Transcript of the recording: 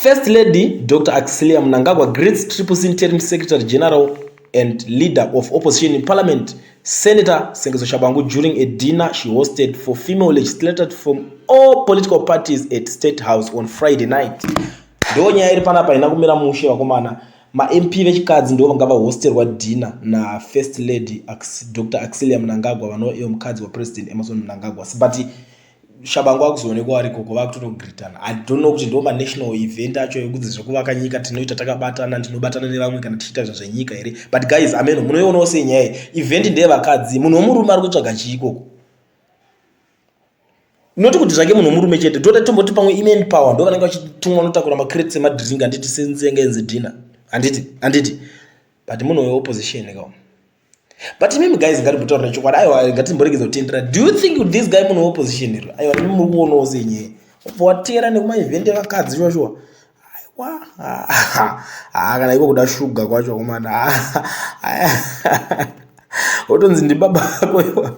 First Lady Dr. Axilia Mnangagwa greets Triple Interim Secretary General and leader of opposition in Parliament, Senator Sengezo Shabangu, during a dinner she hosted for female legislators from all political parties at State House on Friday night. Donya iri panapa inakumira mushe wakomana ma MP vechikadzi ndo vanga hostelwa dinner na First Lady Dr. Axilia Mnangagwa vano iyo mukadzi wa President Emmerson Mnangagwa. But Shabangu akuzoonekwa ari koko vakutogritana. I don't know kuti ndo ma national event acho yekudzi zvekuvaka nyika tinoita takabatana ndinobatana nevamwe kana tichita zvenyika here. But guys, ameno munoiona senyaya event ndeye vakadzi, munhu womurume ari kutsvaga chikoko. Noti kuti zvake munhu womurume chete toda tomboti pamwe imane power ndo vanenge vachitumwa notakura macrates emadrink anditi senzengenze dinner anditi but munhu weopposition kawo. But mimi guys ngaributaura chokwadi aiwa ngatimboregeza kutendera. Do you think this guy munhu weopposition here aiwa muri kuonawo senyaya watera nekuma event evakadzi shwa aiwa kana iko kuda sugar kwacho komana otonzi ndi baba ako